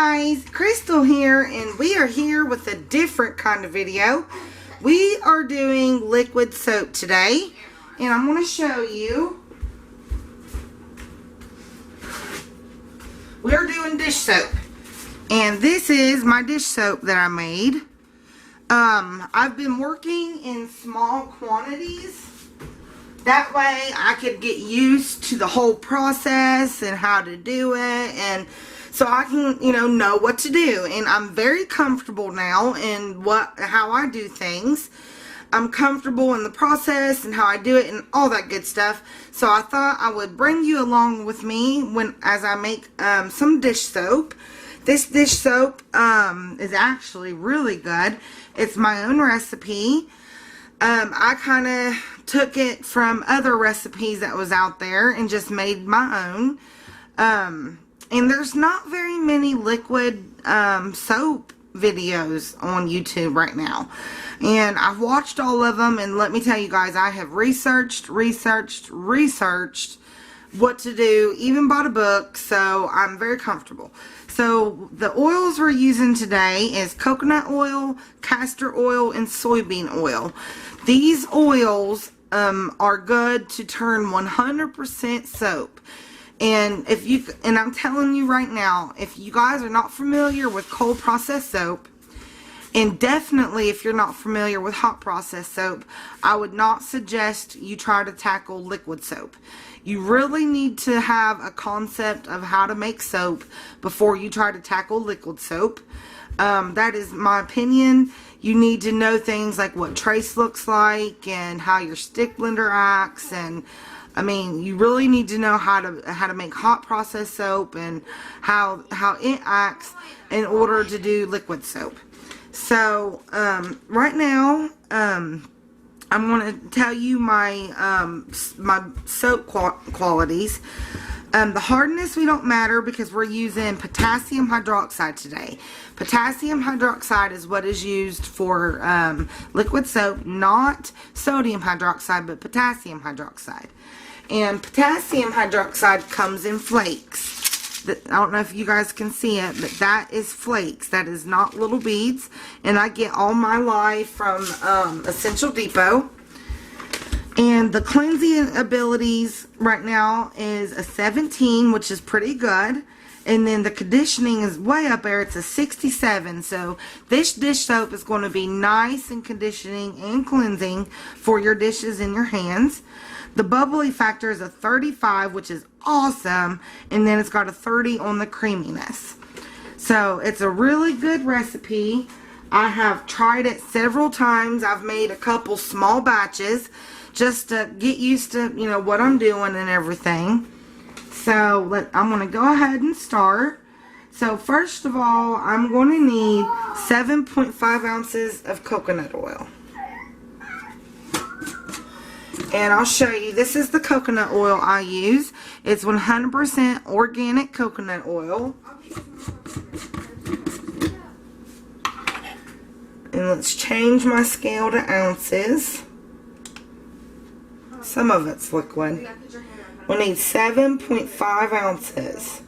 guys, Crystal here, and we are here with a different kind of video. We are doing liquid soap today, and I'm going to show you. We are doing dish soap, and this is my dish soap that I made. I've been working in small quantities. That way I could get used to the whole process and how to do it, and so I can, know what to do. And I'm very comfortable now in how I do things. I'm comfortable in the process and how I do it and all that good stuff. So I thought I would bring you along with me as I make some dish soap. This dish soap is actually really good. It's my own recipe. I kind of took it from other recipes that was out there and just made my own. And there's not very many liquid soap videos on YouTube right now. And I've watched all of them, and let me tell you guys, I have researched what to do, even bought a book, so I'm very comfortable. So the oils we're using today is coconut oil, castor oil, and soybean oil. These oils are good to turn 100% soap. And I'm telling you right now, if you guys are not familiar with cold processed soap, and definitely if you're not familiar with hot processed soap, I would not suggest you try to tackle liquid soap. You really need to have a concept of how to make soap before you try to tackle liquid soap. That is my opinion. You need to know things like what trace looks like and how your stick blender acts, and you really need to know how to make hot processed soap and how it acts in order to do liquid soap. So right now I'm going to tell you my my soap qualities. The hardness we don't matter because we're using potassium hydroxide today. Potassium hydroxide is what is used for liquid soap, not sodium hydroxide, but potassium hydroxide. And potassium hydroxide comes in flakes. I don't know if you guys can see it, but that is flakes. That is not little beads. And I get all my lye from Essential Depot. And the cleansing abilities right now is a 17, which is pretty good. And then the conditioning is way up there. It's a 67. So this dish soap is going to be nice and conditioning and cleansing for your dishes in your hands. The bubbly factor is a 35, which is awesome. And then it's got a 30 on the creaminess. So it's a really good recipe. I have tried it several times. I've made a couple small batches just to get used to, what I'm doing and everything. So I'm going to go ahead and start. So first of all, I'm going to need 7.5 ounces of coconut oil. And I'll show you, this is the coconut oil I use. It's 100% organic coconut oil. And let's change my scale to ounces. Some of it's liquid. We need 7.5 ounces.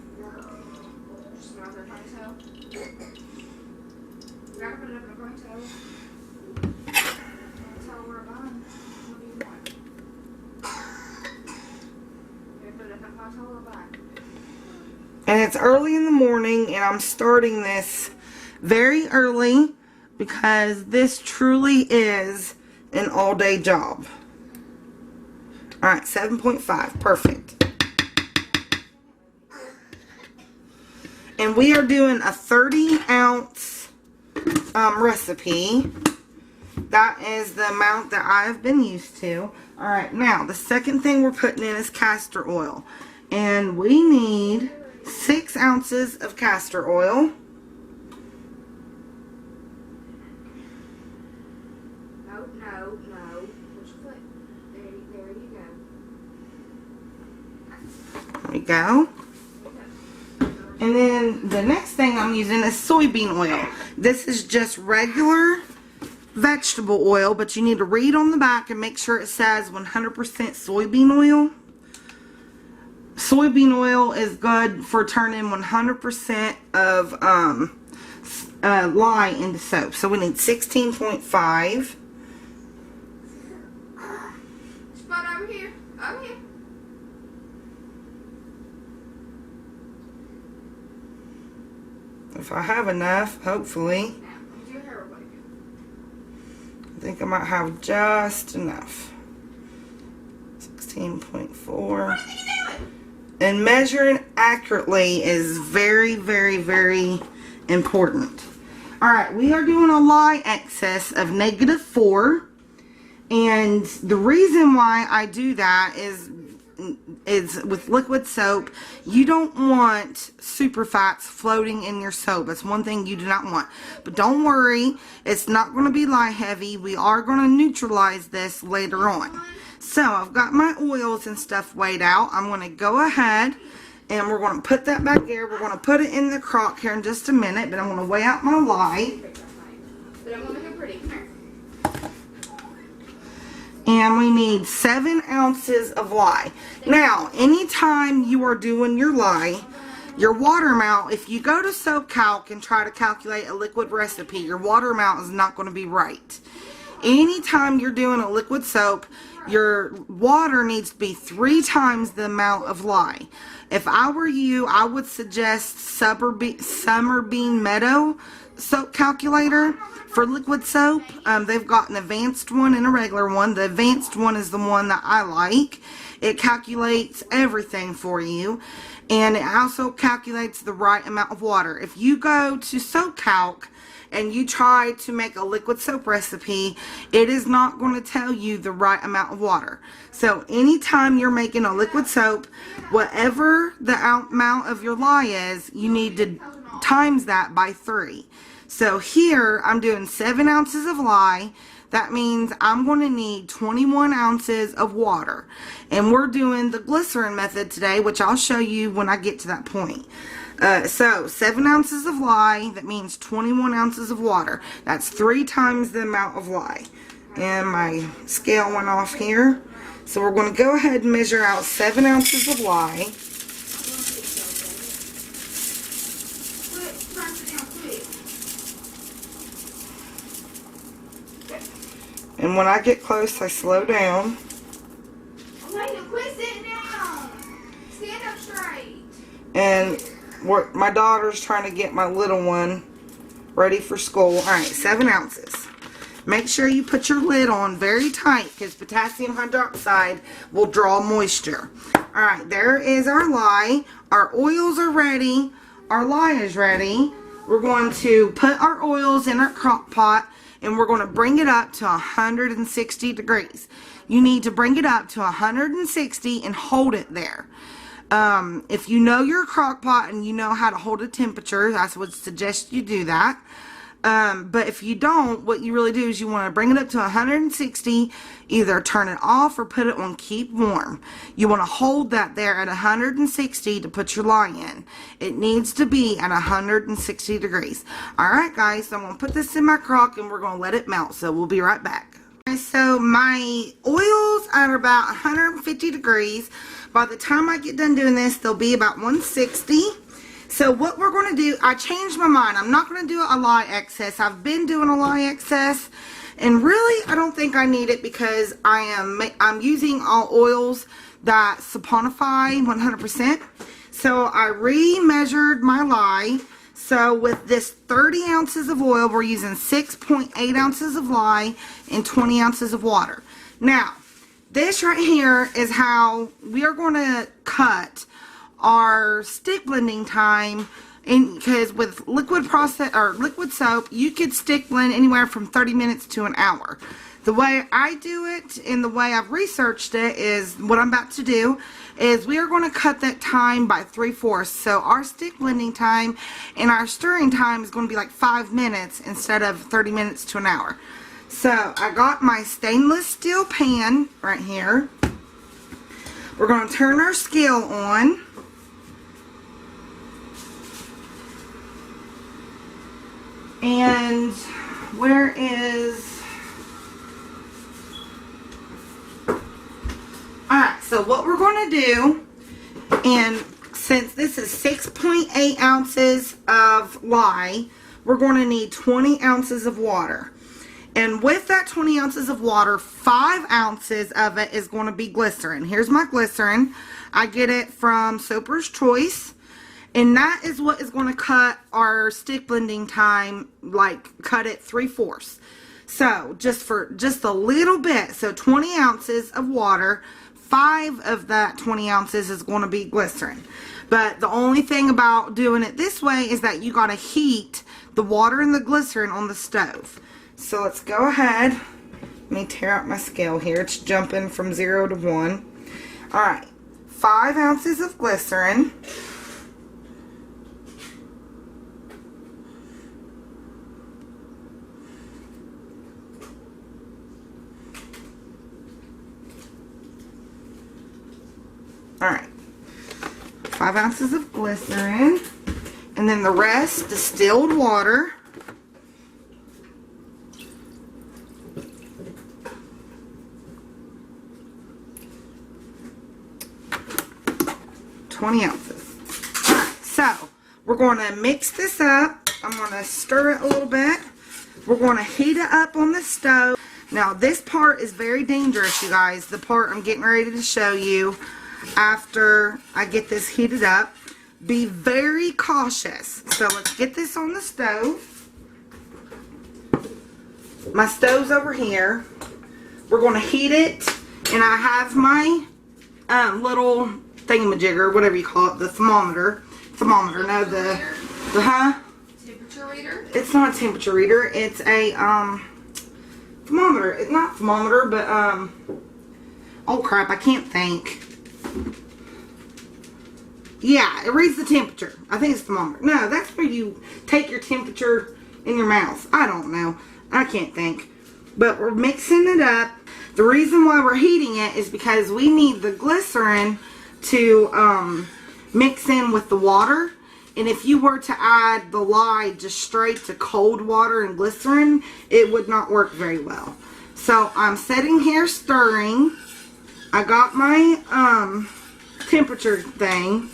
And it's early in the morning, and I'm starting this very early because this truly is an all-day job. Alright, 7.5. Perfect. And we are doing a 30-ounce recipe. That is the amount that I have been used to. Alright, now the second thing we're putting in is castor oil. And we need 6 ounces of castor oil. No. Push your foot. There you go. There we go. And then the next thing I'm using is soybean oil. This is just regular vegetable oil, but you need to read on the back and make sure it says 100% soybean oil. soybean oil is good for turning 100% of lye into soap. So we need 16.5. Spot over here. Over here. If I have enough, hopefully. Now, let me do a hair real quick. I think I might have just enough. 16.4. What do you think you're doing? And measuring accurately is very, very, very important. Alright, we are doing a lye excess of -4. And the reason why I do that is with liquid soap, you don't want superfats floating in your soap. That's one thing you do not want. But don't worry, it's not going to be lye heavy. We are going to neutralize this later on. So I've got my oils and stuff weighed out. I'm going to go ahead and we're going to put that back there. We're going to put it in the crock here in just a minute, but I'm going to weigh out my lye. But I'm going to make it pretty. Come here. And we need 7 ounces of lye. Now, anytime you are doing your lye, your water amount, if you go to Soap Calc and try to calculate a liquid recipe, your water amount is not going to be right. Anytime you're doing a liquid soap, your water needs to be 3 times the amount of lye. If I were you, I would suggest Summer Bean Meadow soap calculator for liquid soap. They've got an advanced one and a regular one. The advanced one is the one that I like. It calculates everything for you, and it also calculates the right amount of water. If you go to Soap Calc and you try to make a liquid soap recipe, it is not going to tell you the right amount of water. So anytime you're making a liquid soap, whatever the amount of your lye is, you need to times that by 3. So here I'm doing 7 ounces of lye. That means I'm going to need 21 ounces of water. And we're doing the glycerin method today, which I'll show you when I get to that point. So 7 ounces of lye, that means 21 ounces of water. That's 3 times the amount of lye. And my scale went off here. So we're going to go ahead and measure out 7 ounces of lye. And when I get close, I slow down. Wait, quit sitting down. Stand up straight. And my daughter's trying to get my little one ready for school. Alright, 7 ounces. Make sure you put your lid on very tight because potassium hydroxide will draw moisture. Alright, there is our lye. Our oils are ready. Our lye is ready. We're going to put our oils in our crock pot and we're going to bring it up to 160 degrees. You need to bring it up to 160 and hold it there. If you know your crock pot and you know how to hold a temperature, I would suggest you do that. But if you don't, what you really do is you want to bring it up to 160, either turn it off or put it on keep warm. You want to hold that there at 160 to put your lye in. It needs to be at 160 degrees. Alright guys, so I'm going to put this in my crock and we're going to let it melt, so we'll be right back. So my oils are about 150 degrees. By the time I get done doing this, they'll be about 160. So what we're going to do, I changed my mind. I'm not going to do a lye excess. I've been doing a lye excess, and really I don't think I need it because I'm using all oils that saponify 100%. So I re-measured my lye. So with this 30 ounces of oil, we're using 6.8 ounces of lye and 20 ounces of water. Now, this right here is how we are going to cut our stick blending time, because with liquid soap, you could stick blend anywhere from 30 minutes to an hour. The way I do it and the way I've researched it is what I'm about to do is we are going to cut that time by 3/4. So our stick blending time and our stirring time is going to be like 5 minutes instead of 30 minutes to an hour. So I got my stainless steel pan right here. We're going to turn our scale on. And where is... Alright, so what we're going to do And since this is 6.8 ounces of lye, we're going to need 20 ounces of water. And with that 20 ounces of water, 5 ounces of it is going to be glycerin. Here's my glycerin. I get it from Soper's Choice. And that is what is going to cut our stick blending time, like cut it 3/4. So just a little bit. So 20 ounces of water, 5 of that 20 ounces is going to be glycerin. But the only thing about doing it this way is that you got to heat the water and the glycerin on the stove. So let's go ahead. Let me tear out my scale here. It's jumping from 0 to 1. Alright. 5 ounces of glycerin. Alright. 5 ounces of glycerin. And then the rest, distilled water. 20 ounces. Alright, so we're going to mix this up. I'm going to stir it a little bit. We're going to heat it up on the stove. Now this part is very dangerous, you guys. The part I'm getting ready to show you after I get this heated up. Be very cautious. So let's get this on the stove. My stove's over here. We're going to heat it. And I have my little thingamajigger, whatever you call it, the thermometer. No, the Temperature reader? It's not a temperature reader. It's a thermometer. It's not thermometer, but oh crap, I can't think. Yeah, it reads the temperature. I think it's thermometer. No, that's where you take your temperature in your mouth. I don't know. I can't think. But we're mixing it up. The reason why we're heating it is because we need the glycerin to mix in with the water. And if you were to add the lye just straight to cold water and glycerin, it would not work very well. So I'm sitting here stirring. I got my temperature thing.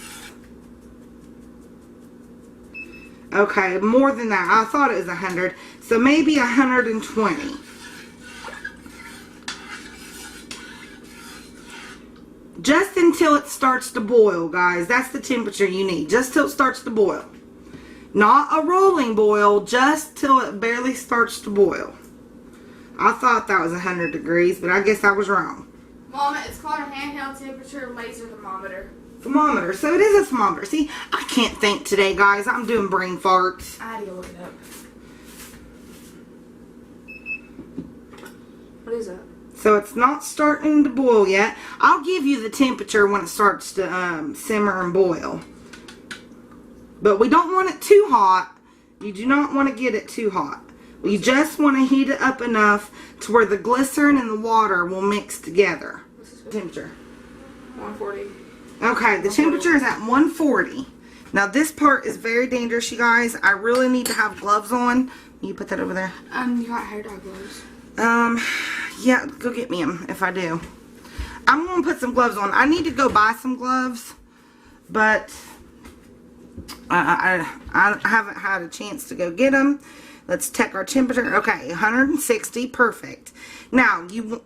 Okay, more than that. I thought it was 100. So maybe 120. Just until it starts to boil, guys. That's the temperature you need. Just till it starts to boil. Not a rolling boil, just till it barely starts to boil. I thought that was 100 degrees, but I guess I was wrong. Mom, it's called a handheld temperature laser thermometer. Thermometer. So it is a thermometer. See, I can't think today, guys. I'm doing brain farts. I had to go look it up. What is that? So it's not starting to boil yet. I'll give you the temperature when it starts to simmer and boil. But we don't want it too hot. You do not want to get it too hot. You just want to heat it up enough to where the glycerin and the water will mix together. What's this? Temperature. 140. Okay, the temperature is at 140. Now this part is very dangerous, you guys. I really need to have gloves on. You put that over there. You got hair dye gloves. Yeah, go get me them if I do. I'm going to put some gloves on. I need to go buy some gloves, but I haven't had a chance to go get them. Let's check our temperature. Okay, 160, perfect. Now, you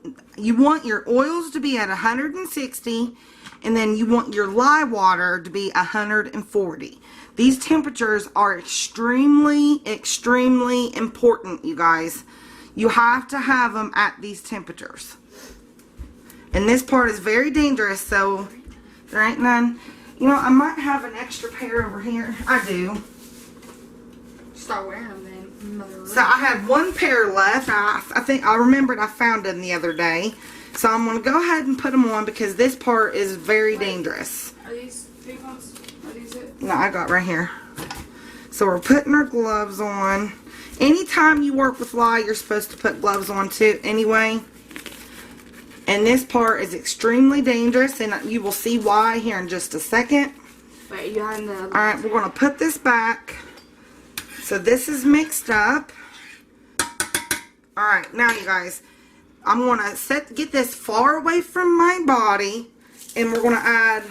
want your oils to be at 160, and then you want your lye water to be 140. These temperatures are extremely, extremely important, you guys. You have to have them at these temperatures. And this part is very dangerous, so there ain't none. You know, I might have an extra pair over here. I do. Start wearing them then. So I had one pair left. I think I remembered I found them the other day. So I'm going to go ahead and put them on because this part is very dangerous. Are these 3 pumps? Are these it? No, I got right here. So we're putting our gloves on. Anytime you work with lye, you're supposed to put gloves on too anyway. And this part is extremely dangerous, and you will see why here in just a second. Wait, you had the... Alright, we're going to put this back. So this is mixed up. Alright, now you guys, I'm going to get this far away from my body, and we're going to add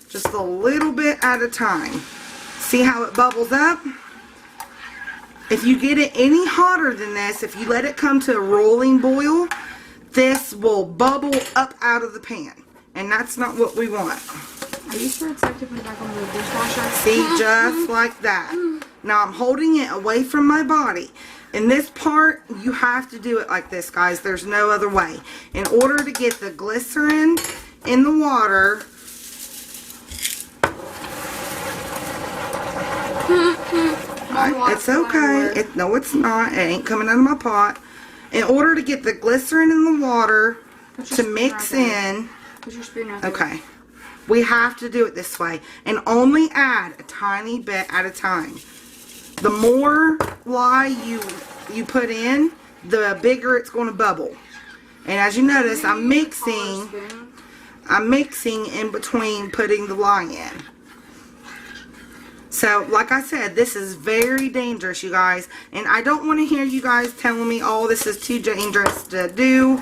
Just a little bit at a time. See how it bubbles up? If you get it any hotter than this, if you let it come to a rolling boil, this will bubble up out of the pan. And that's not what we want. Are you sure it's safe to put it back on the dishwasher? See, just like that. Now I'm holding it away from my body. In this part, you have to do it like this, guys. There's no other way. In order to get the glycerin in the water, it's okay. No, it's not. It ain't coming out of my pot. In order to get the glycerin in the water to mix in, put your spoon right there. okay, we have to do it this way. And only add a tiny bit at a time. The more lye you put in, the bigger it's going to bubble. And as you notice, I'm mixing in between putting the lye in. So, like I said, this is very dangerous, you guys. And I don't want to hear you guys telling me, oh, this is too dangerous to do.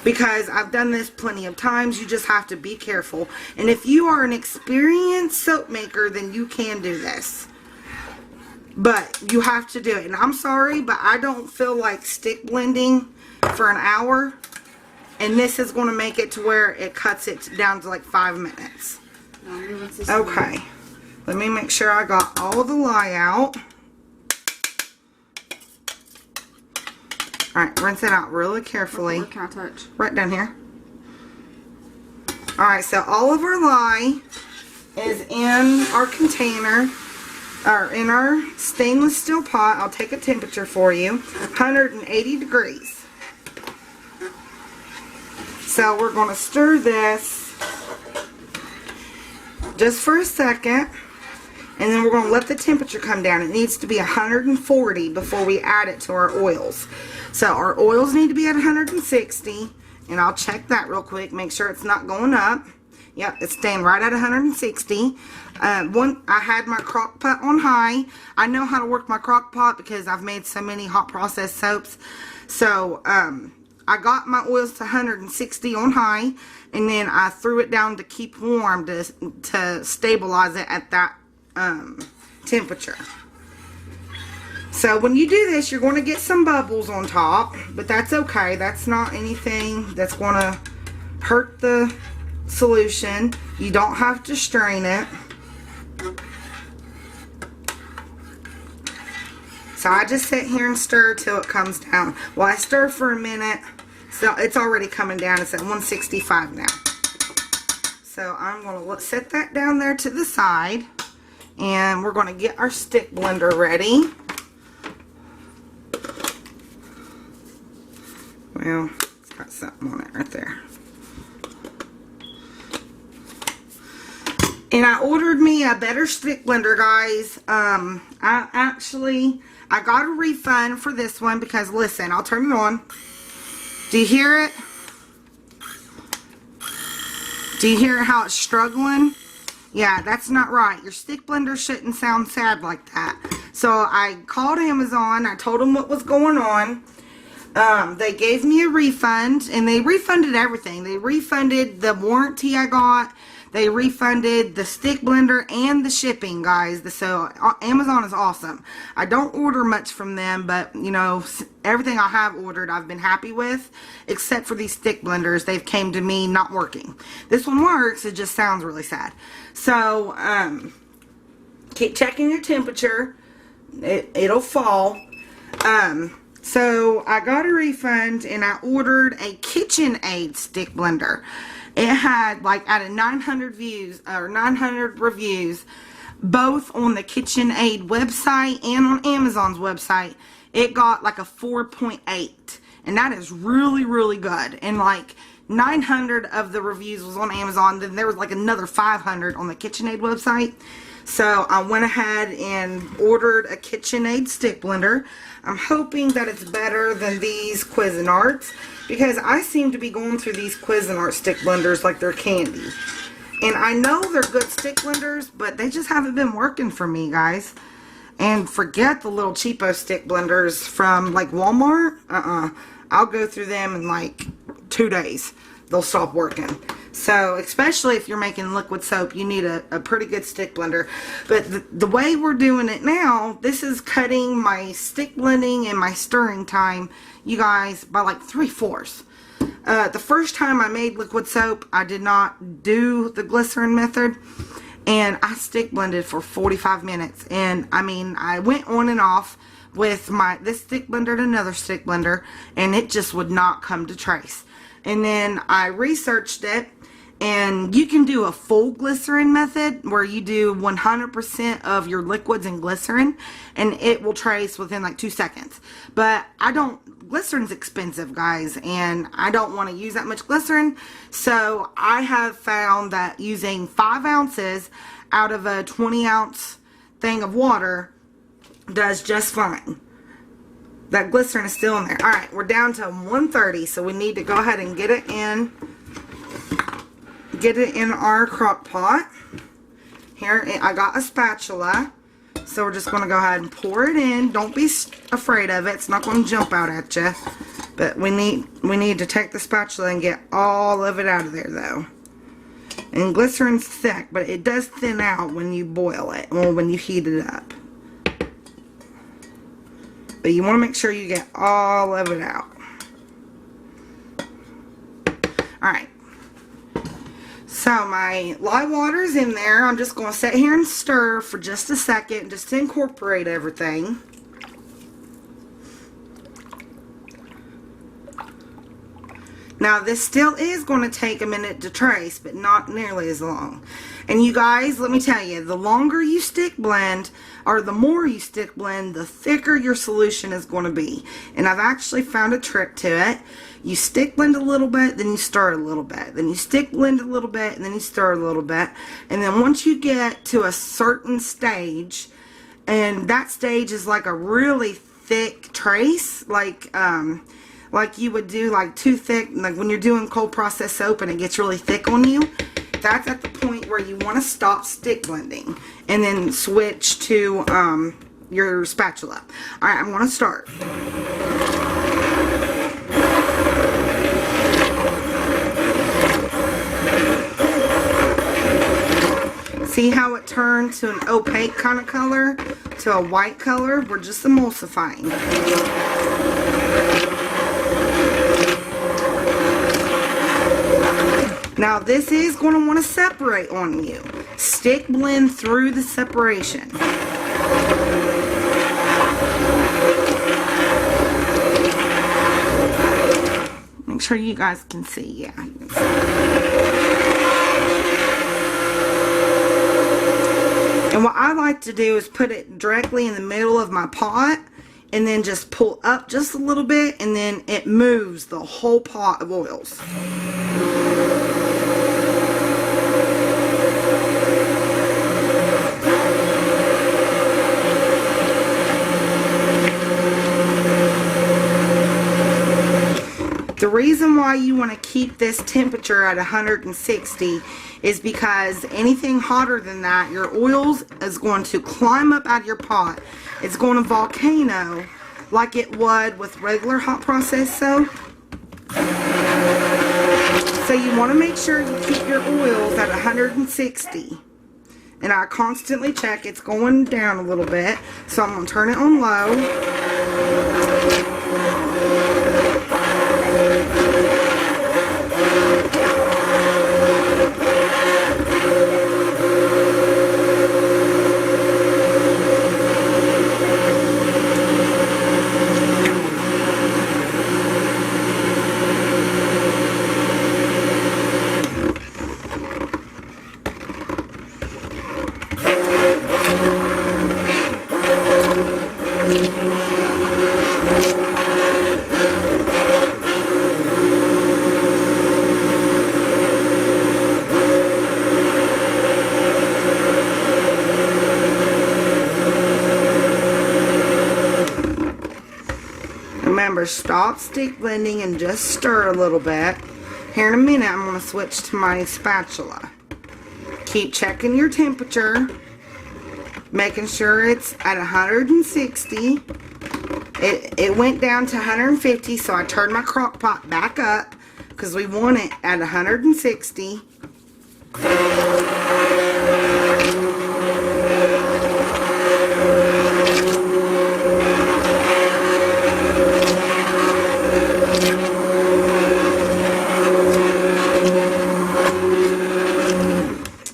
Because I've done this plenty of times. You just have to be careful. And if you are an experienced soap maker, then you can do this. But you have to do it. And I'm sorry, but I don't feel like stick blending for an hour. And this is going to make it to where it cuts it down to like 5 minutes. Okay. Let me make sure I got all the lye out. Alright, rinse it out really carefully. Where can I touch? Right down here. Alright, so all of our lye is in our container, or in our stainless steel pot. I'll take a temperature for you. 180 degrees. So we're going to stir this just for a second. And then we're going to let the temperature come down. It needs to be 140 before we add it to our oils. So our oils need to be at 160. And I'll check that real quick. Make sure it's not going up. Yep, it's staying right at 160. I had my crock pot on high. I know how to work my crock pot because I've made so many hot process soaps. So I got my oils to 160 on high. And then I threw it down to keep warm to stabilize it at that temperature. So when you do this, you're going to get some bubbles on top, but that's okay. That's not anything that's going to hurt the solution. You don't have to strain it. So I just sit here and stir till it comes down. Well, I stir for a minute, so it's already coming down. It's at 165 now. So I'm going to set that down there to the side. And we're going to get our stick blender ready. Well, it's got something on it right there. And I ordered me a better stick blender, guys. I got a refund for this one because, listen, I'll turn it on. Do you hear it? Do you hear how it's struggling? Yeah, that's not right. Your stick blender shouldn't sound sad like that. So I called Amazon. I told them what was going on. They gave me a refund, and they refunded everything. They refunded the warranty I got. They refunded the stick blender and the shipping, guys. So Amazon is awesome. I don't order much from them, but, you know, everything I have ordered I've been happy with, except for these stick blenders. They've came to me not working. This one works. It just sounds really sad. So, keep checking your temperature. It'll fall. So I got a refund and I ordered a KitchenAid stick blender. It had like out of 900 views or 900 reviews, both on the KitchenAid website and on Amazon's website. It got like a 4.8, and that is really, really good. And like 900 of the reviews was on Amazon. Then there was like another 500 on the KitchenAid website. So I went ahead and ordered a KitchenAid stick blender. I'm hoping that it's better than these Cuisinarts, because I seem to be going through these Cuisinart stick blenders like they're candy. And I know they're good stick blenders, but they just haven't been working for me, guys. And forget the little cheapo stick blenders from like Walmart. I'll go through them in like 2 days. They'll stop working. So, especially if you're making liquid soap, you need a pretty good stick blender. But the way we're doing it now, this is cutting my stick blending and my stirring time, you guys, by like 3/4. The first time I made liquid soap, I did not do the glycerin method. And I stick blended for 45 minutes. And, I mean, I went on and off with this stick blender and another stick blender. And it just would not come to trace. And then I researched it. And you can do a full glycerin method where you do 100% of your liquids in glycerin, and it will trace within like 2 seconds. But glycerin's expensive, guys, and I don't want to use that much glycerin. So I have found that using 5 ounces out of a 20-ounce thing of water does just fine. That glycerin is still in there. All right, we're down to 130, so we need to go ahead and get it in our crock pot. Here, I got a spatula, so we're just going to go ahead and pour it in. Don't be afraid of it. It's not going to jump out at you. But we need to take the spatula and get all of it out of there, though. And glycerin's thick, but it does thin out when you boil it, or when you heat it up. But you want to make sure you get all of it out. Alright. So my lye water's in there. I'm just going to sit here and stir for just a second just to incorporate everything. Now this still is going to take a minute to trace, but not nearly as long. And you guys, let me tell you, the longer you stick blend, or the more you stick blend, the thicker your solution is going to be. And I've actually found a trick to it. You stick blend a little bit, then you stir a little bit. Then you stick blend a little bit, and then you stir a little bit. And then once you get to a certain stage, and that stage is like a really thick trace, like you would do, like too thick, like when you're doing cold process soap and it gets really thick on you, that's at the point where you want to stop stick blending and then switch to your spatula. Alright, I'm going to start. See how it turned to an opaque kind of color to a white color? We're just emulsifying. Now this is going to want to separate on you. Stick blend through the separation. Make sure you guys can see. Yeah, you can see. And what I like to do is put it directly in the middle of my pot and then just pull up just a little bit, and then it moves the whole pot of oils. The reason why you want to keep this temperature at 160 is because anything hotter than that, your oils is going to climb up out of your pot. It's going to volcano like it would with regular hot process soap. So you want to make sure you keep your oils at 160. And I constantly check. It's going down a little bit. So I'm going to turn it on low. Remember, stop stick blending and just stir a little bit. Here in a minute, I'm going to switch to my spatula. Keep checking your temperature, making sure it's at 160. It went down to 150, so I turned my crock pot back up because we want it at 160.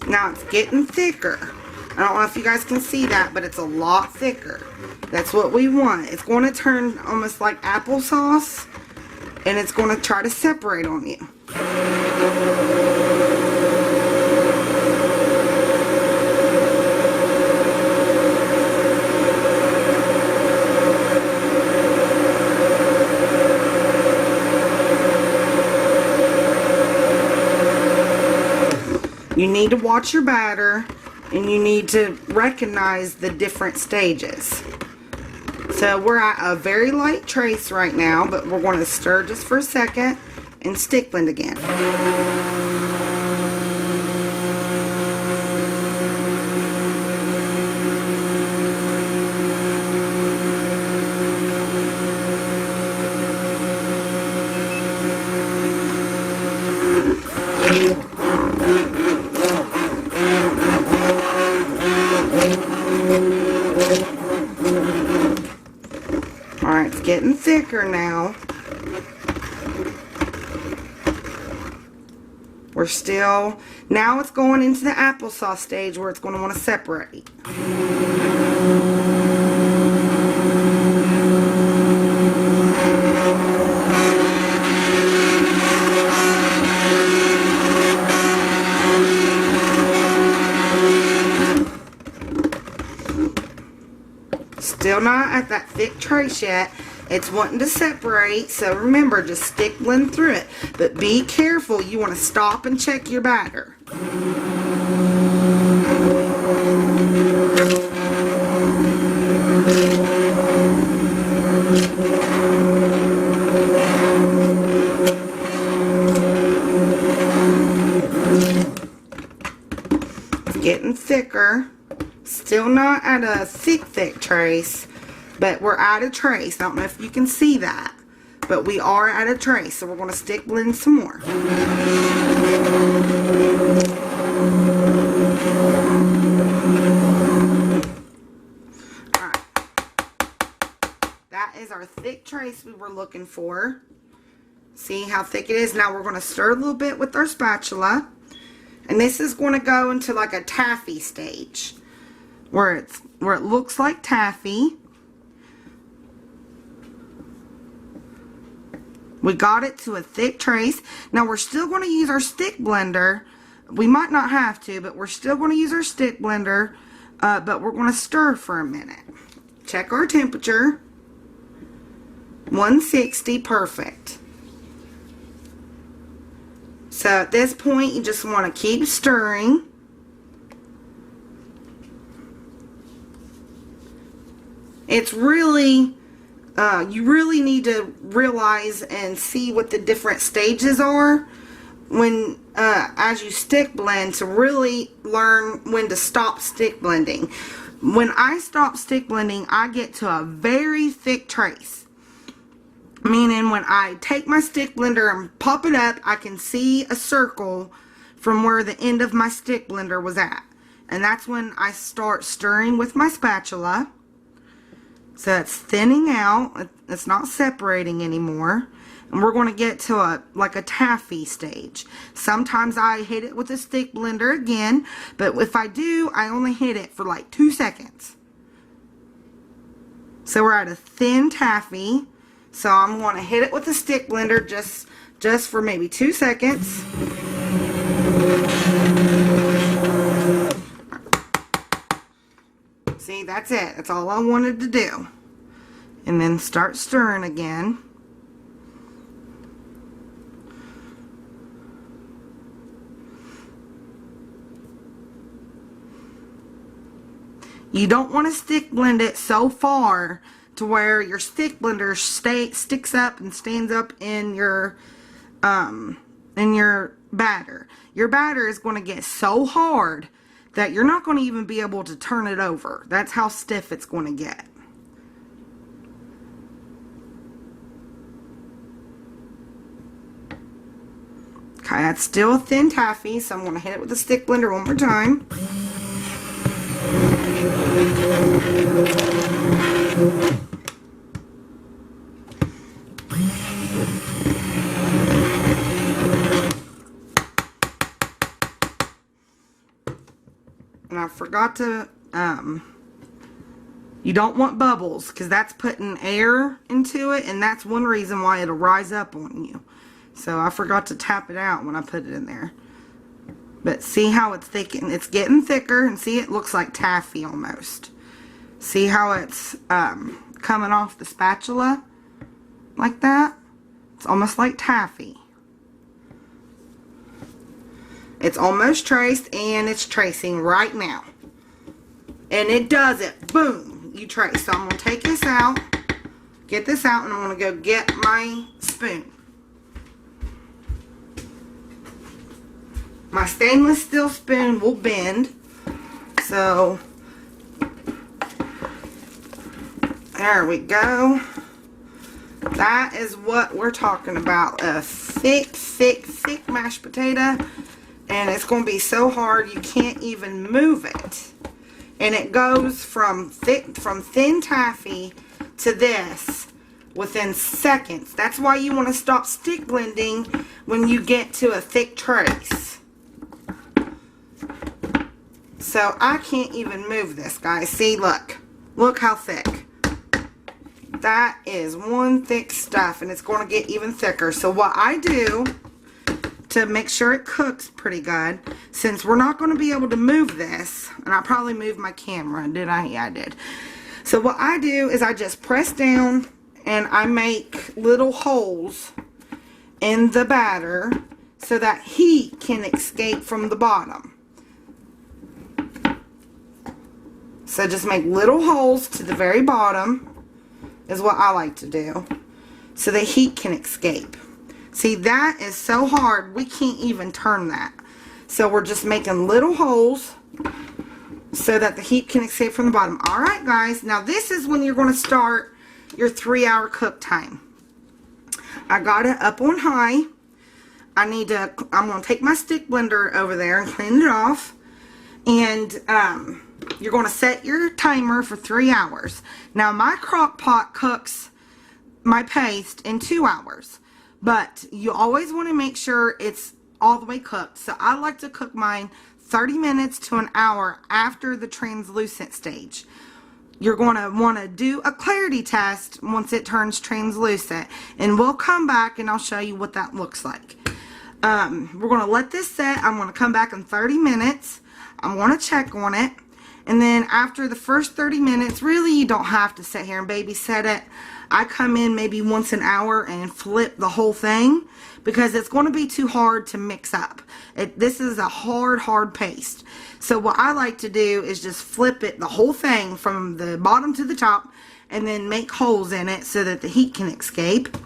Now it's getting thicker. I don't know if you guys can see that, but it's a lot thicker. That's what we want. It's going to turn almost like applesauce, and it's going to try to separate on you. You need to watch your batter, and you need to recognize the different stages. So we're at a very light trace right now, but we're going to stir just for a second and stick blend again. Alright, it's getting thicker now. We're still, now it's going into the applesauce stage where it's going to want to separate. Still not at that thick trace yet. It's wanting to separate, so remember, just stick blend through it. But be careful, you want to stop and check your batter. It's getting thicker. Still not at a thick trace, but we're at a trace. I don't know if you can see that, but we are at a trace, so we're going to stick blend some more. Alright. That is our thick trace we were looking for. See how thick it is? Now we're going to stir a little bit with our spatula, and this is going to go into like a taffy stage, where it looks like taffy. We got it to a thick trace. Now we're still going to use our stick blender. We might not have to, but we're still going to use our stick blender. But we're going to stir for a minute. Check our temperature. 160, perfect. So at this point, you just want to keep stirring. It's really, you really need to realize and see what the different stages are when, as you stick blend, to really learn when to stop stick blending. When I stop stick blending, I get to a very thick trace. Meaning when I take my stick blender and pop it up, I can see a circle from where the end of my stick blender was at. And that's when I start stirring with my spatula. So it's thinning out. It's not separating anymore. And we're going to get to like a taffy stage. Sometimes I hit it with a stick blender again. But if I do, I only hit it for like 2 seconds. So we're at a thin taffy. So I'm going to hit it with a stick blender just for maybe 2 seconds. See, that's it. That's all I wanted to do. And then start stirring again. You don't want to stick blend it so far to where your stick blender sticks up and stands up in your batter. Your batter is going to get so hard that you're not going to even be able to turn it over. That's how stiff it's going to get. Okay, that's still a thin taffy, so I'm going to hit it with a stick blender one more time. And I forgot to, you don't want bubbles, because that's putting air into it, and that's one reason why it'll rise up on you. So I forgot to tap it out when I put it in there. But see how it's thick, and it's getting thicker, and see it looks like taffy almost. See how it's coming off the spatula like that? It's almost like taffy. It's almost traced, and it's tracing right now. And it does it. Boom. You trace. So I'm going to take this out, get this out, and I'm going to go get my spoon. My stainless steel spoon will bend. So, there we go. That is what we're talking about. A thick, thick, thick mashed potato. And it's going to be so hard you can't even move it. And it goes from thin taffy to this within seconds. That's why you want to stop stick blending when you get to a thick trace. So I can't even move this, guys. See, look. Look how thick. That is one thick stuff, and it's going to get even thicker. So what I do to make sure it cooks pretty good, since we're not going to be able to move this, and I probably moved my camera, did I? Yeah, I did. So what I do is I just press down and I make little holes in the batter so that heat can escape from the bottom. So just make little holes to the very bottom is what I like to do, so the heat can escape. See, that is so hard, we can't even turn that. So we're just making little holes so that the heat can escape from the bottom. Alright guys, now this is when you're going to start your 3-hour cook time. I got it up on high. I'm going to take my stick blender over there and clean it off. And you're going to set your timer for 3 hours. Now my crock pot cooks my paste in 2 hours. But you always want to make sure it's all the way cooked. So I like to cook mine 30 minutes to an hour after the translucent stage. You're going to want to do a clarity test once it turns translucent. And we'll come back and I'll show you what that looks like. We're going to let this set. I'm going to come back in 30 minutes. I'm going to check on it. And then after the first 30 minutes, really you don't have to sit here and babysit it. I come in maybe once an hour and flip the whole thing because it's going to be too hard to mix up. This is a hard paste. So what I like to do is just flip it, the whole thing from the bottom to the top, and then make holes in it so that the heat can escape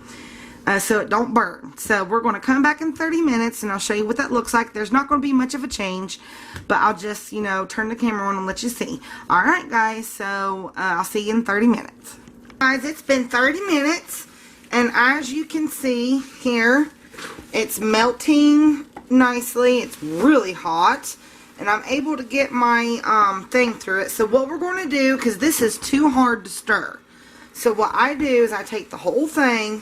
so it don't burn. So we're going to come back in 30 minutes and I'll show you what that looks like. There's not going to be much of a change, but I'll just, turn the camera on and let you see. Alright guys, so I'll see you in 30 minutes. Guys, it's been 30 minutes, and as you can see here, it's melting nicely. It's really hot, and I'm able to get my thing through it. So what we're going to do, because this is too hard to stir, so what I do is I take the whole thing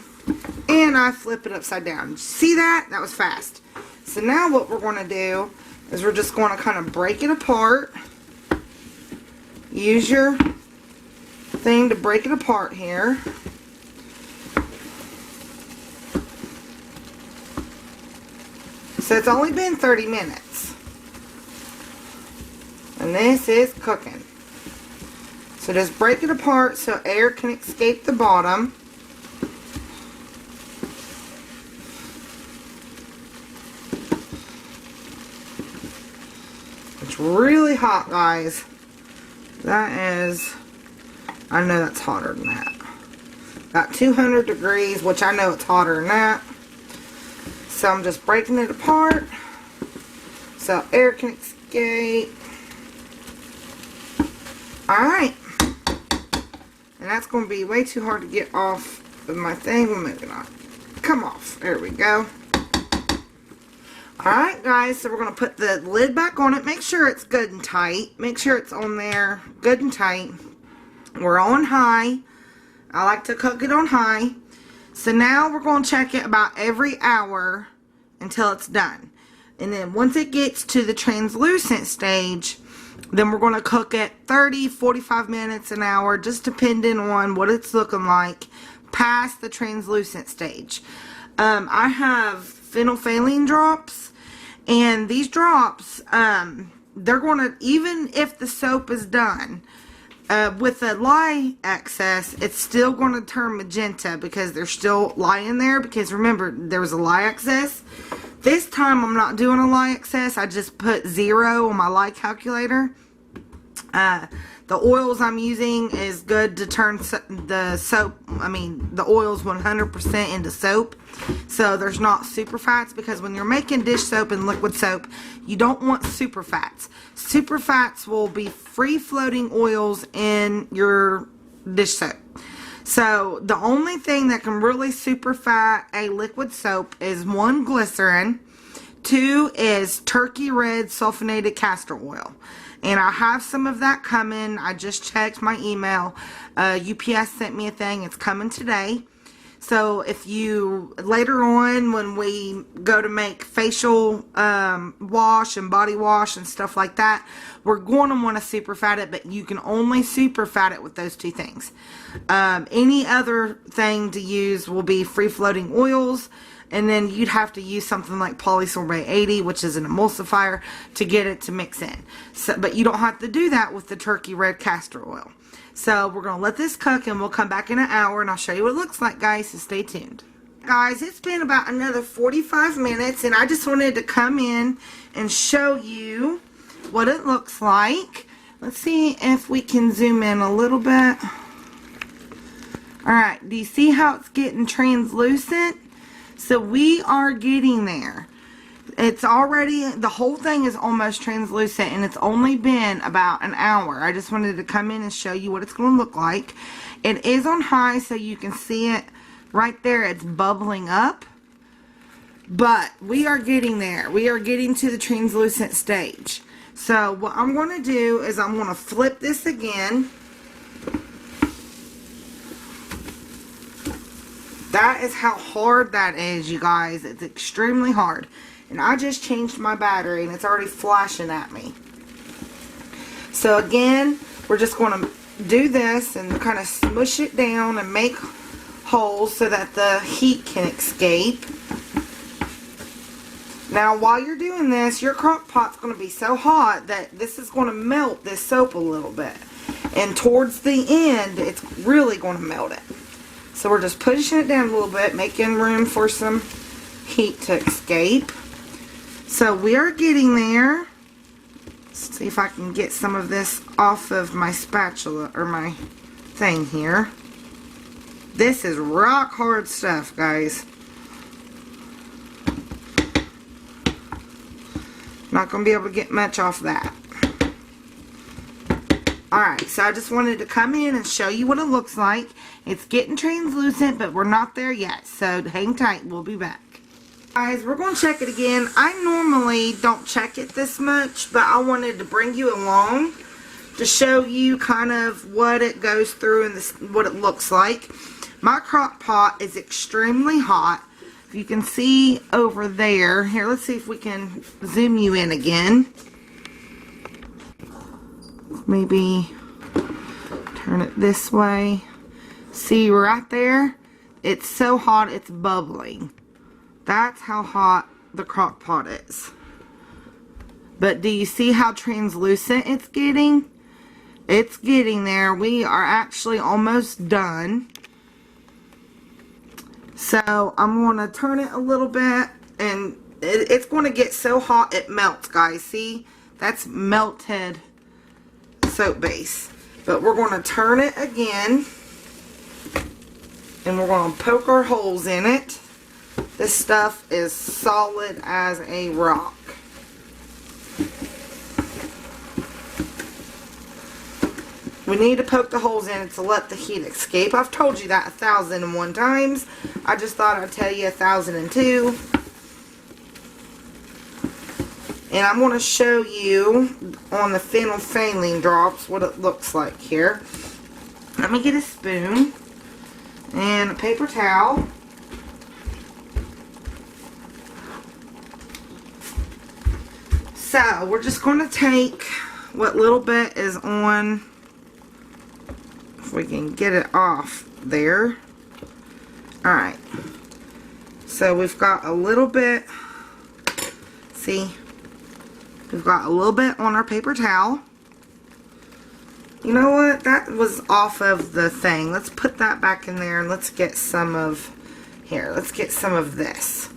and I flip it upside down. See that? That was fast. So now what we're going to do is we're just going to kind of break it apart. Use your thing to break it apart here. So it's only been 30 minutes. And this is cooking. So just break it apart so air can escape the bottom. It's really hot, guys. That is, I know that's hotter than that. About 200 degrees, which I know it's hotter than that. So I'm just breaking it apart so air can escape. Alright. And that's going to be way too hard to get off of my thing. We'll move it on. Come off. There we go. Alright guys, so we're going to put the lid back on it. Make sure it's good and tight. Make sure it's on there good and tight. We're on high. I like to cook it on high. So now we're going to check it about every hour until it's done. And then once it gets to the translucent stage, then we're going to cook it 30, 45 minutes, an hour, just depending on what it's looking like past the translucent stage. I have phenolphthalein drops, and these drops, they're going to, even if the soap is done, with the lye excess, it's still going to turn magenta because there's still lye in there, because remember, there was a lye excess. This time I'm not doing a lye excess. I just put 0 on my lye calculator. The oils I'm using is good to turn the soap, the oils 100% into soap. So there's not super fats, because when you're making dish soap and liquid soap, you don't want super fats. Super fats will be free floating oils in your dish soap. So the only thing that can really super fat a liquid soap is 1, glycerin, 2 is turkey red sulfonated castor oil. And I have some of that coming. I just checked my email. UPS sent me a thing. It's coming today. So if you, later on when we go to make facial wash and body wash and stuff like that, we're going to want to super fat it, but you can only super fat it with those 2 things. Any other thing to use will be free floating oils, and then you'd have to use something like polysorbate 80, which is an emulsifier, to get it to mix in. So, but you don't have to do that with the turkey red castor oil. So we're going to let this cook, and we'll come back in an hour and I'll show you what it looks like, guys, so stay tuned. Guys, it's been about another 45 minutes, and I just wanted to come in and show you what it looks like. Let's see if we can zoom in a little bit. Alright, do you see how it's getting translucent? So we are getting there. It's already, the whole thing is almost translucent, and it's only been about an hour. I just wanted to come in and show you what it's going to look like. It is on high, so you can see it right there. It's bubbling up. But we are getting there. We are getting to the translucent stage. So what I'm going to do is I'm going to flip this again. That is how hard that is, you guys. It's extremely hard. And I just changed my battery, and it's already flashing at me. So again, we're just going to do this and kind of smush it down and make holes so that the heat can escape. Now, while you're doing this, your crock pot's going to be so hot that this is going to melt this soap a little bit. And towards the end, it's really going to melt it. So we're just pushing it down a little bit, making room for some heat to escape. So we are getting there. Let's see if I can get some of this off of my spatula, or my thing here. This is rock hard stuff, guys. Not going to be able to get much off that. Alright, so I just wanted to come in and show you what it looks like. It's getting translucent, but we're not there yet. So hang tight, we'll be back. Guys, we're going to check it again. I normally don't check it this much, but I wanted to bring you along to show you kind of what it goes through and this, what it looks like. My crock pot is extremely hot. If you can see over there. Here, let's see if we can zoom you in again. Maybe turn it this way. See right there? It's so hot it's bubbling. That's how hot the crock pot is. But do you see how translucent it's getting? It's getting there. We are actually almost done. So I'm going to turn it a little bit, and it's going to get so hot it melts, guys. See? That's melted soap base. But we're going to turn it again, and we're going to poke our holes in it. This stuff is solid as a rock. We need to poke the holes in it to let the heat escape. I've told you that 1,001 times. I just thought I'd tell you 1,002. And I'm going to show you on the phenolphthalein drops what it looks like here. Let me get a spoon and a paper towel. So we're just going to take what little bit is on, if we can get it off there. Alright, so we've got a little bit, see, we've got a little bit on our paper towel. You know what, that was off of the thing. Let's put that back in there and let's get some of, here, let's get some of this.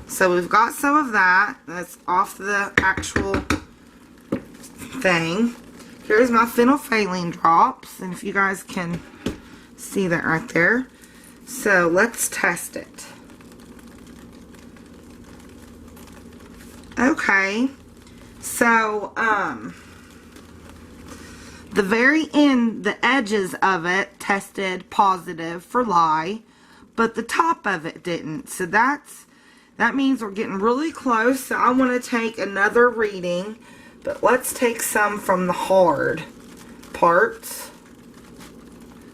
So we've got some of that, that's off the actual thing. Here's my phenolphthalein drops, and if you guys can see that right there. So let's test it. Okay, so the very end, the edges of it tested positive for lye, but the top of it didn't. So that means we're getting really close. So I want to take another reading, but let's take some from the hard parts.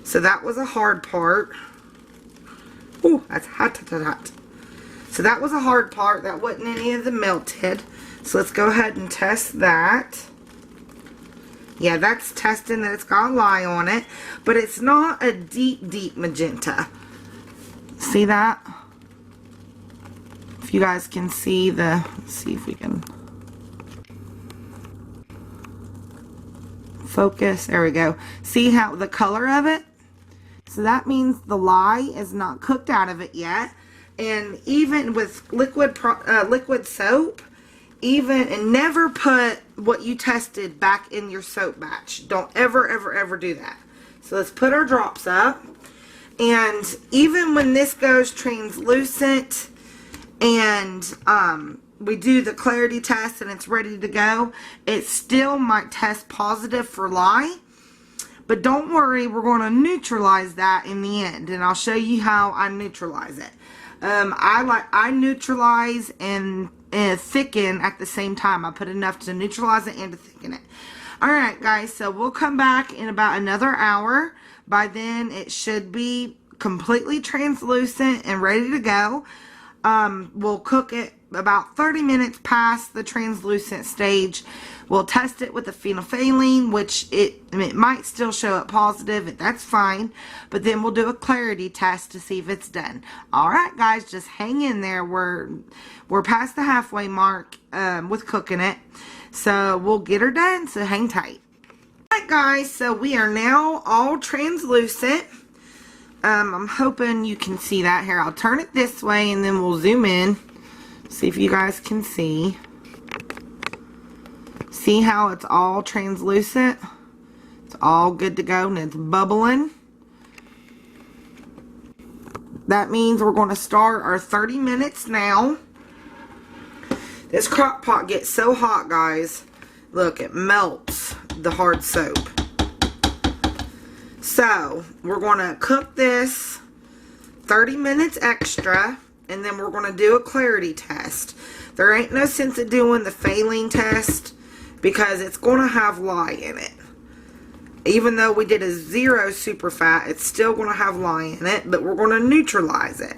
So that was a hard part. Ooh, that's hot, hot, hot. So that was a hard part. That wasn't any of the melted. So let's go ahead and test that. Yeah, that's testing that it's got lye on it, but it's not a deep, deep magenta. See that? If you guys can see the, let's see if we can focus. There we go. See how the color of it? So that means the lye is not cooked out of it yet. And even with liquid soap, and never put what you tested back in your soap batch. Don't ever, ever, ever do that. So let's put our drops up. And even when this goes translucent and we do the clarity test and it's ready to go, it still might test positive for lye. But don't worry, we're going to neutralize that in the end, and I'll show you how I neutralize it. I neutralize and thicken at the same time. I put enough to neutralize it and to thicken it. Alright guys, so we'll come back in about another hour. By then it should be completely translucent and ready to go. We'll cook it about 30 minutes past the translucent stage. We'll test it with the phenolphthalein, which it might still show up positive. That's fine. But then we'll do a clarity test to see if it's done. Alright guys, just hang in there. We're past the halfway mark with cooking it. So we'll get her done, so hang tight. Alright guys, so we are now all translucent. I'm hoping you can see that. Here, I'll turn it this way and then we'll zoom in. See if you guys can see. See how it's all translucent? It's all good to go and it's bubbling. That means we're going to start our 30 minutes now. This crock pot gets so hot, guys. Look, it melts the hard soap. So, we're going to cook this 30 minutes extra, and then we're going to do a clarity test. There ain't no sense of doing the phthalein test because it's going to have lye in it. Even though we did a 0 superfat, it's still going to have lye in it, but we're going to neutralize it.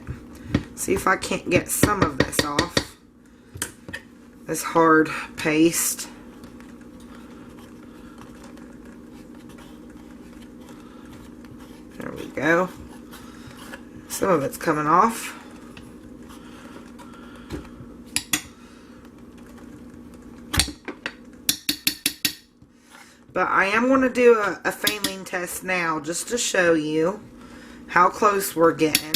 See if I can't get some of this off. This hard paste. There we go. Some of it's coming off. But I am going to do a phthalein test now just to show you how close we're getting.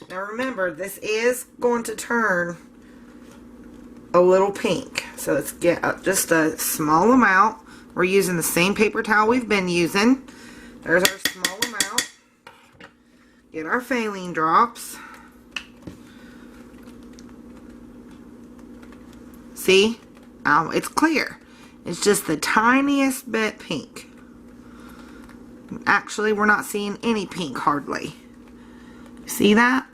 Now remember, this is going to turn a little pink. So let's get just a small amount. We're using the same paper towel we've been using. There's our small amount. Get our phthalein drops. See? It's clear. It's just the tiniest bit pink. Actually, we're not seeing any pink hardly. See that?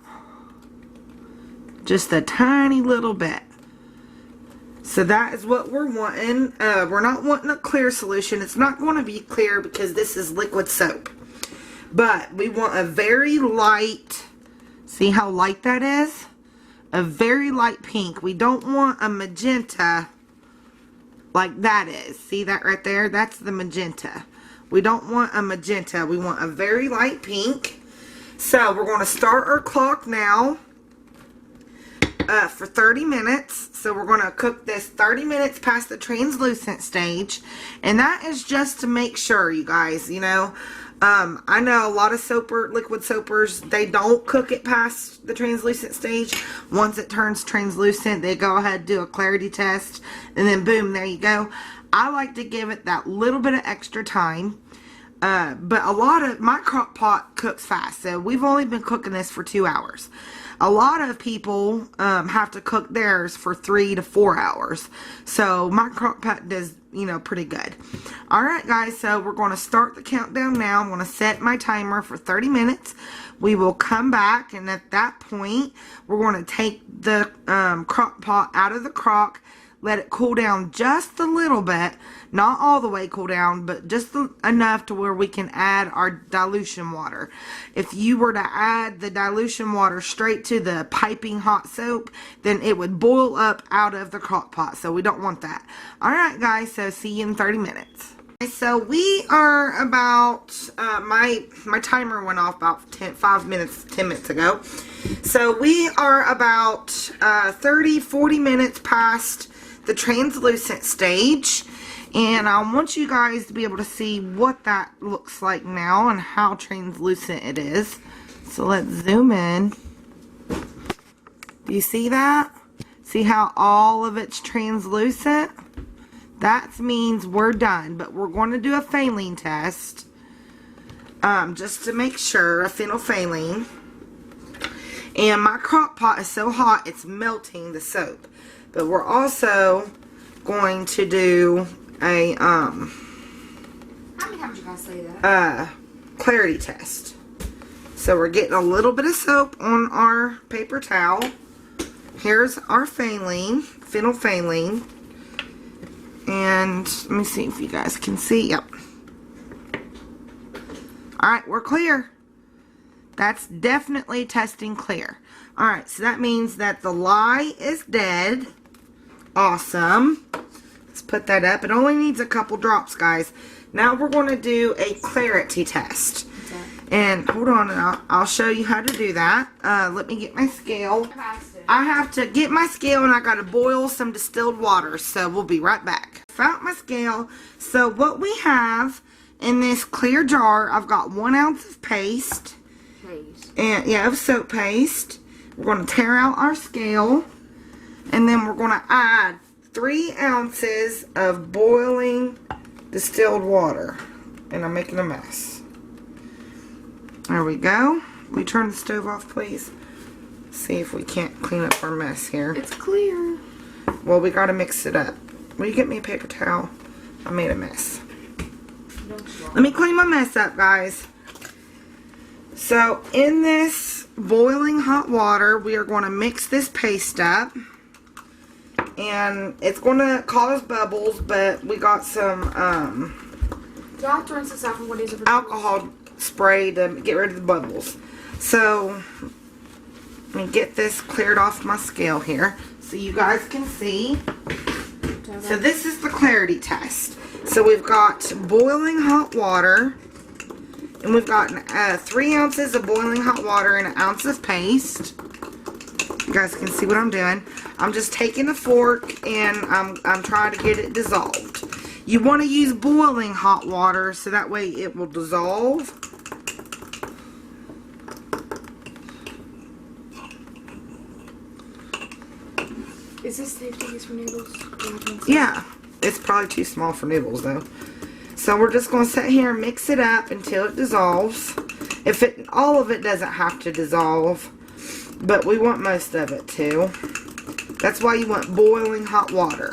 Just a tiny little bit. So that is what we're wanting. We're not wanting a clear solution. It's not going to be clear because this is liquid soap. But we want a very light, see how light that is? A very light pink. We don't want a magenta like that is. See that right there? That's the magenta. We don't want a magenta. We want a very light pink. So we're going to start our clock now for 30 minutes. So we're going to cook this 30 minutes past the translucent stage. And that is just to make sure, you guys, you know. I know a lot of liquid soapers, they don't cook it past the translucent stage. Once it turns translucent, they go ahead and do a clarity test. And then boom, there you go. I like to give it that little bit of extra time. But a lot of my crock pot cooks fast. So we've only been cooking this for 2 hours. A lot of people have to cook theirs for 3 to 4 hours. So my crock pot does, you know, pretty good. Alright guys, so we're going to start the countdown now. I'm going to set my timer for 30 minutes. We will come back, and at that point, we're going to take the crock pot out of the crock. Let it cool down just a little bit. Not all the way cool down, but just enough to where we can add our dilution water. If you were to add the dilution water straight to the piping hot soap, then it would boil up out of the crock pot. So we don't want that. Alright guys, so see you in 30 minutes. So we are about, my timer went off about 10 minutes ago. So we are about 30-40 minutes past the translucent stage, and I want you guys to be able to see what that looks like now and how translucent it is. So let's zoom in. Do you see that? See how all of it's translucent? That means we're done, but we're going to do a phenylene test just to make sure, a phenylphthalein. And my crock pot is so hot it's melting the soap. But we're also going to do a How many times you guys say that? Clarity test. So we're getting a little bit of soap on our paper towel. Here's our phenylphthalein. And let me see if you guys can see. Yep. Alright, we're clear. That's definitely testing clear. Alright, so that means that the lye is dead. Awesome. Let's put that up. It only needs a couple drops, guys. Now we're going to do a clarity test. Okay. And hold on, and I'll show you how to do that. Let me get my scale. I have to get my scale, and I got to boil some distilled water. So we'll be right back. Found my scale. So what we have in this clear jar, I've got 1 ounce of paste. And yeah, of soap paste. We're going to tear out our scale. And then we're going to add 3 ounces of boiling distilled water. And I'm making a mess. There we go. Will you turn the stove off, please? See if we can't clean up our mess here. It's clear. Well, we got to mix it up. Will you get me a paper towel? I made a mess. Let me clean my mess up, guys. So, in this boiling hot water, we are going to mix this paste up. And it's going to cause bubbles, but we got some Do I have to rinse this out for what is it? alcohol spray to get rid of the bubbles. So, let me get this cleared off my scale here so you guys can see. So this is the clarity test. So we've got boiling hot water, and we've got 3 ounces of boiling hot water and 1 ounce of paste. You guys can see what I'm doing. I'm just taking a fork and I'm trying to get it dissolved. You want to use boiling hot water so that way it will dissolve. Is this safe to use for noodles? Yeah, it's probably too small for noodles though. So we're just going to sit here and mix it up until it dissolves. All of it doesn't have to dissolve, but we want most of it to. That's why you want boiling hot water.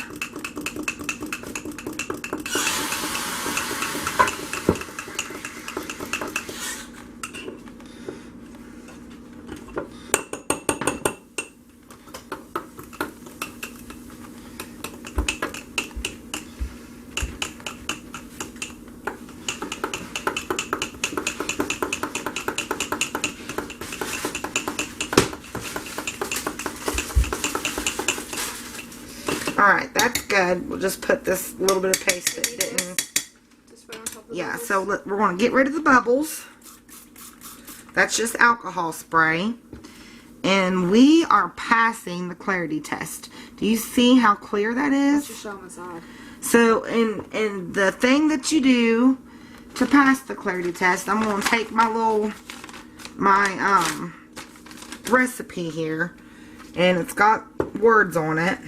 Alright, that's good. We'll just put this little bit of paste that didn't. Just right on top of the Yeah, bubbles. so we're going to get rid of the bubbles. That's just alcohol spray. And we are passing the clarity test. Do you see how clear that is? Just show on the side. So, and the thing that you do to pass the clarity test, I'm going to take my recipe here, and it's got words on it.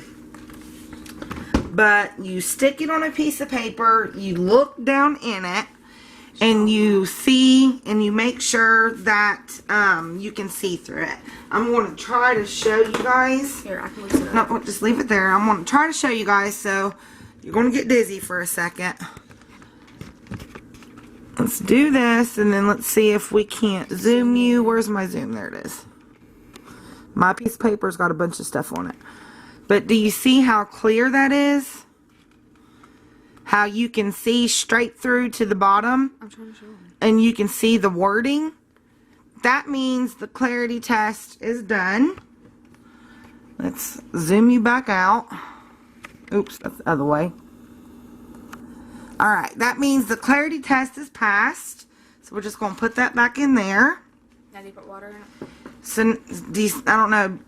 But you stick it on a piece of paper, you look down in it, and you see, and you make sure that you can see through it. I'm going to try to show you guys. Here, I can loosen it up. No, just leave it there. I'm going to try to show you guys, so you're going to get dizzy for a second. Let's do this, and then let's see if we can't zoom you. Where's my zoom? There it is. My piece of paper's got a bunch of stuff on it. But do you see how clear that is? How you can see straight through to the bottom? I'm trying to show them. And you can see the wording? That means the clarity test is done. Let's zoom you back out. Oops, that's the other way. Alright, that means the clarity test is passed. So we're just going to put that back in there. Now do you put water in it? So, I don't know,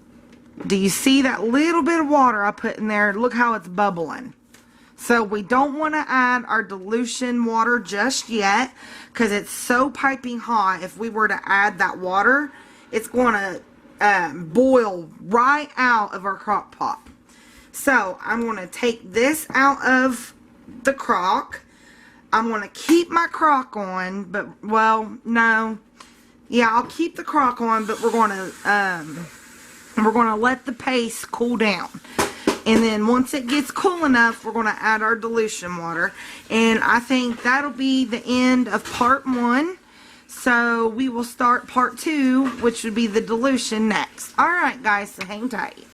do you see that little bit of water I put in there? Look how it's bubbling. So we don't want to add our dilution water just yet, because it's so piping hot. If we were to add that water, it's going to boil right out of our crock pot. So I'm going to take this out of the crock. I'm going to keep my crock on, but, well, no. Yeah, I'll keep the crock on, but we're going to let the paste cool down. And then once it gets cool enough, we're going to add our dilution water. And I think that'll be the end of part 1. So we will start part 2, which would be the dilution next. Alright guys, so hang tight.